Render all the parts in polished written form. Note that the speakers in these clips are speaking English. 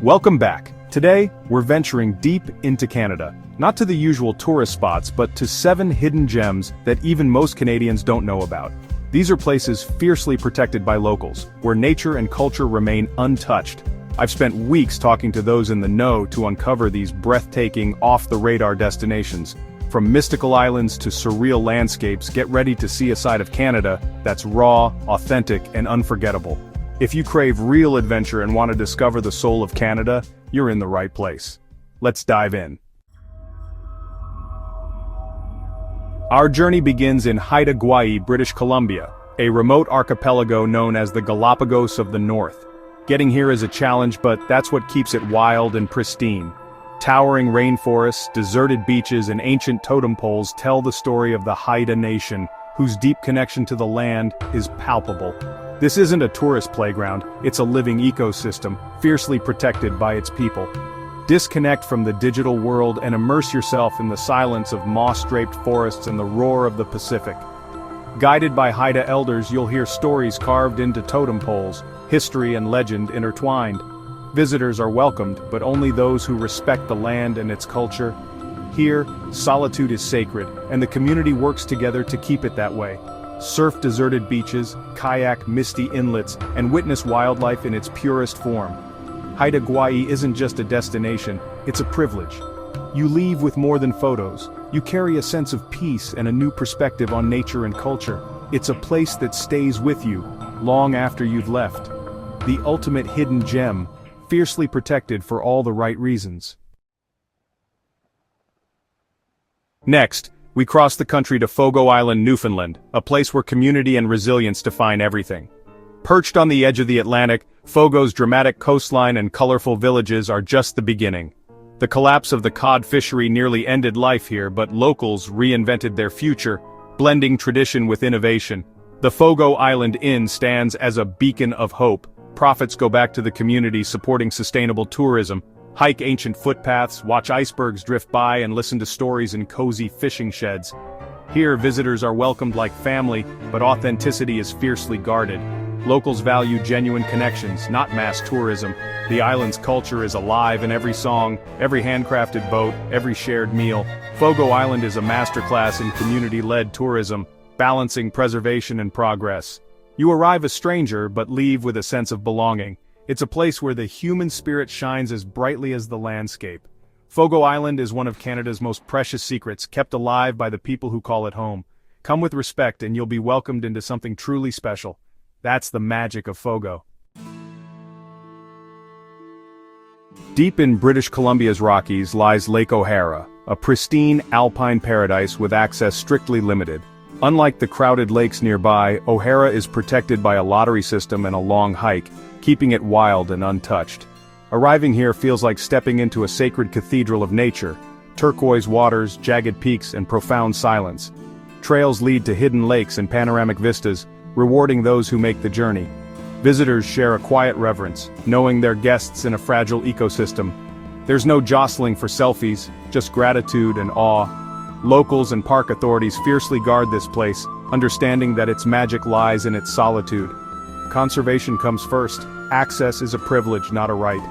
Welcome back. Today, we're venturing deep into Canada. Not to the usual tourist spots, but to 7 hidden gems that even most Canadians don't know about. These are places fiercely protected by locals, where nature and culture remain untouched. I've spent weeks talking to those in the know to uncover these breathtaking, off-the-radar destinations. From mystical islands to surreal landscapes, get ready to see a side of Canada that's raw, authentic, and unforgettable. If you crave real adventure and want to discover the soul of Canada, you're in the right place. Let's dive in. Our journey begins in Haida Gwaii, British Columbia, a remote archipelago known as the Galapagos of the North. Getting here is a challenge, but that's what keeps it wild and pristine. Towering rainforests, deserted beaches, and ancient totem poles tell the story of the Haida Nation, whose deep connection to the land is palpable. This isn't a tourist playground, it's a living ecosystem, fiercely protected by its people. Disconnect from the digital world and immerse yourself in the silence of moss-draped forests and the roar of the Pacific. Guided by Haida elders, you'll hear stories carved into totem poles, history and legend intertwined. Visitors are welcomed, but only those who respect the land and its culture. Here, solitude is sacred, and the community works together to keep it that way. Surf deserted beaches, kayak misty inlets, and witness wildlife in its purest form. Haida Gwaii isn't just a destination, it's a privilege. You leave with more than photos. You carry a sense of peace and a new perspective on nature and culture. It's a place that stays with you, long after you've left. The ultimate hidden gem, fiercely protected for all the right reasons. Next, we cross the country to Fogo Island, Newfoundland, a place where community and resilience define everything. Perched on the edge of the Atlantic, Fogo's dramatic coastline and colorful villages are just the beginning. The collapse of the cod fishery nearly ended life here, but locals reinvented their future, blending tradition with innovation. The Fogo Island Inn stands as a beacon of hope. Profits go back to the community supporting sustainable tourism. Hike ancient footpaths, watch icebergs drift by, and listen to stories in cozy fishing sheds. Here, visitors are welcomed like family, but authenticity is fiercely guarded. Locals value genuine connections, not mass tourism. The island's culture is alive in every song, every handcrafted boat, every shared meal. Fogo Island is a masterclass in community-led tourism, balancing preservation and progress. You arrive a stranger, but leave with a sense of belonging. It's a place where the human spirit shines as brightly as the landscape. Fogo Island is one of Canada's most precious secrets, kept alive by the people who call it home. Come with respect and you'll be welcomed into something truly special. That's the magic of Fogo. Deep in British Columbia's Rockies lies Lake O'Hara, a pristine alpine paradise with access strictly limited. Unlike the crowded lakes nearby, O'Hara is protected by a lottery system and a long hike, keeping it wild and untouched. Arriving here feels like stepping into a sacred cathedral of nature. Turquoise waters, jagged peaks, and profound silence. Trails lead to hidden lakes and panoramic vistas, rewarding those who make the journey. Visitors share a quiet reverence, knowing they're guests in a fragile ecosystem. There's no jostling for selfies, just gratitude and awe. Locals and park authorities fiercely guard this place, understanding that its magic lies in its solitude. Conservation comes first. Access is a privilege, not a right.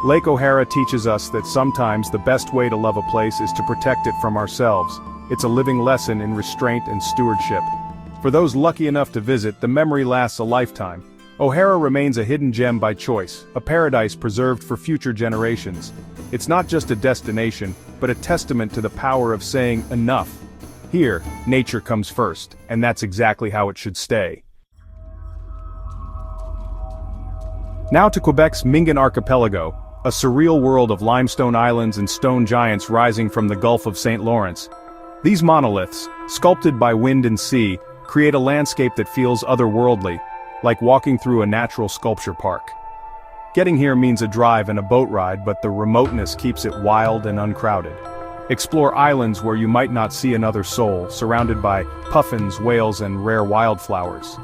Lake O'Hara teaches us that sometimes the best way to love a place is to protect it from ourselves. It's a living lesson in restraint and stewardship. For those lucky enough to visit, the memory lasts a lifetime. O'Hara remains a hidden gem by choice, a paradise preserved for future generations. It's not just a destination, but a testament to the power of saying enough. Here, nature comes first, and that's exactly how it should stay. Now to Quebec's Mingan Archipelago, a surreal world of limestone islands and stone giants rising from the Gulf of St. Lawrence. These monoliths, sculpted by wind and sea, create a landscape that feels otherworldly, like walking through a natural sculpture park. Getting here means a drive and a boat ride, but the remoteness keeps it wild and uncrowded. Explore islands where you might not see another soul, surrounded by puffins, whales, and rare wildflowers.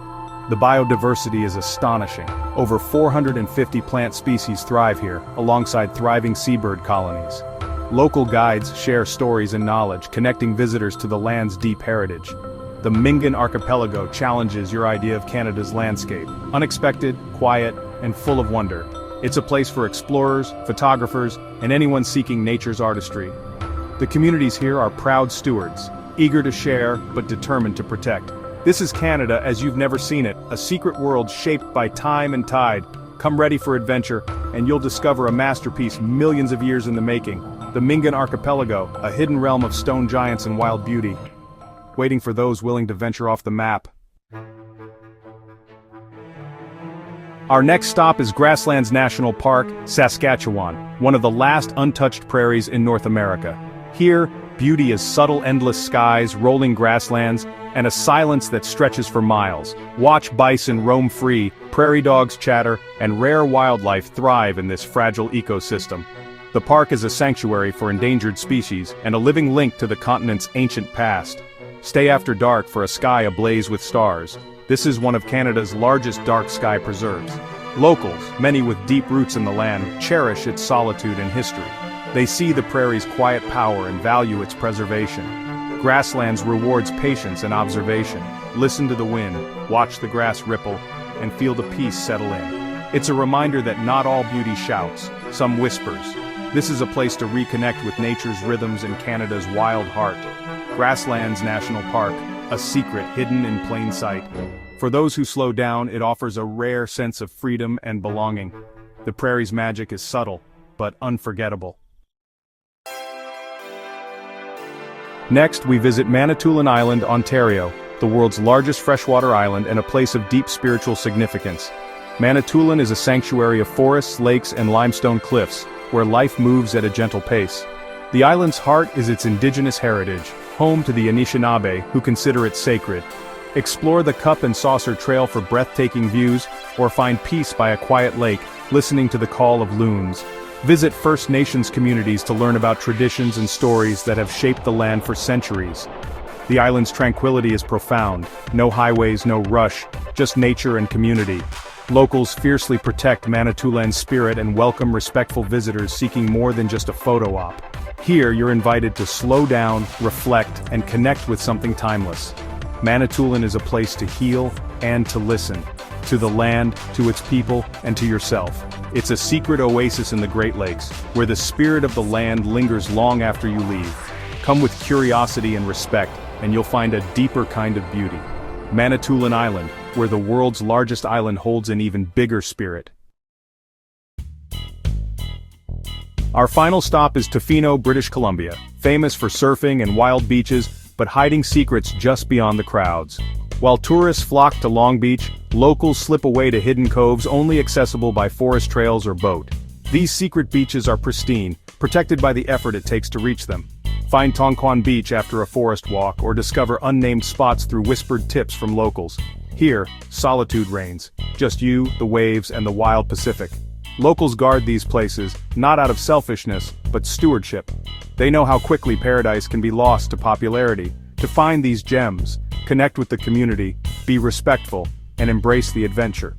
The biodiversity is astonishing. Over 450 plant species thrive here, alongside thriving seabird colonies. Local guides share stories and knowledge, connecting visitors to the land's deep heritage. The Mingan Archipelago challenges your idea of Canada's landscape. Unexpected, quiet, and full of wonder. It's a place for explorers, photographers, and anyone seeking nature's artistry. The communities here are proud stewards, eager to share, but determined to protect. This is Canada as you've never seen it, a secret world shaped by time and tide. Come ready for adventure, and you'll discover a masterpiece millions of years in the making. The Mingan Archipelago, a hidden realm of stone giants and wild beauty, waiting for those willing to venture off the map. Our next stop is Grasslands National Park, Saskatchewan, one of the last untouched prairies in North America. Here, beauty is subtle endless skies, rolling grasslands, and a silence that stretches for miles. Watch bison roam free, prairie dogs chatter, and rare wildlife thrive in this fragile ecosystem. The park is a sanctuary for endangered species and a living link to the continent's ancient past. Stay after dark for a sky ablaze with stars. This is one of Canada's largest dark sky preserves. Locals, many with deep roots in the land, cherish its solitude and history. They see the prairie's quiet power and value its preservation. Grasslands rewards patience and observation. Listen to the wind, watch the grass ripple, and feel the peace settle in. It's a reminder that not all beauty shouts, some whispers. This is a place to reconnect with nature's rhythms and Canada's wild heart. Grasslands National Park, a secret hidden in plain sight. For those who slow down, it offers a rare sense of freedom and belonging. The prairie's magic is subtle, but unforgettable. Next, we visit Manitoulin Island, Ontario, the world's largest freshwater island and a place of deep spiritual significance. Manitoulin is a sanctuary of forests, lakes, and limestone cliffs, where life moves at a gentle pace. The island's heart is its indigenous heritage, home to the Anishinaabe, who consider it sacred. Explore the Cup and Saucer Trail for breathtaking views, or find peace by a quiet lake, listening to the call of loons. Visit First Nations communities to learn about traditions and stories that have shaped the land for centuries. The island's tranquility is profound. No highways, no rush, just nature and community. Locals fiercely protect Manitoulin's spirit and welcome respectful visitors seeking more than just a photo op. Here, you're invited to slow down, reflect, and connect with something timeless. Manitoulin is a place to heal and to listen. To the land, to its people, and to yourself. It's a secret oasis in the Great Lakes, where the spirit of the land lingers long after you leave. Come with curiosity and respect, and you'll find a deeper kind of beauty. Manitoulin Island, where the world's largest island holds an even bigger spirit. Our final stop is Tofino, British Columbia, famous for surfing and wild beaches, but hiding secrets just beyond the crowds. While tourists flock to Long Beach, locals slip away to hidden coves only accessible by forest trails or boat. These secret beaches are pristine, protected by the effort it takes to reach them. Find Tonquin Beach after a forest walk or discover unnamed spots through whispered tips from locals. Here, solitude reigns, just you, the waves, and the wild Pacific. Locals guard these places, not out of selfishness, but stewardship. They know how quickly paradise can be lost to popularity. To find these gems, connect with the community, be respectful, and embrace the adventure.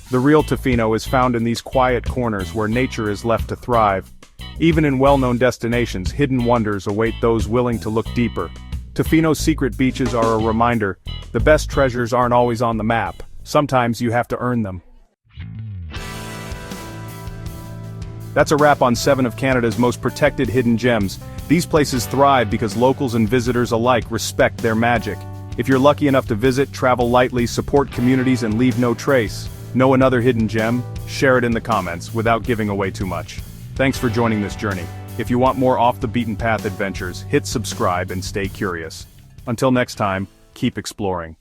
The real Tofino is found in these quiet corners where nature is left to thrive. Even in well-known destinations, hidden wonders await those willing to look deeper. Tofino's secret beaches are a reminder, the best treasures aren't always on the map. Sometimes you have to earn them. That's a wrap on 7 of Canada's most protected hidden gems. These places thrive because locals and visitors alike respect their magic. If you're lucky enough to visit, travel lightly, support communities, and leave no trace. Know another hidden gem? Share it in the comments, without giving away too much. Thanks for joining this journey. If you want more off-the-beaten-path adventures, hit subscribe and stay curious. Until next time, keep exploring.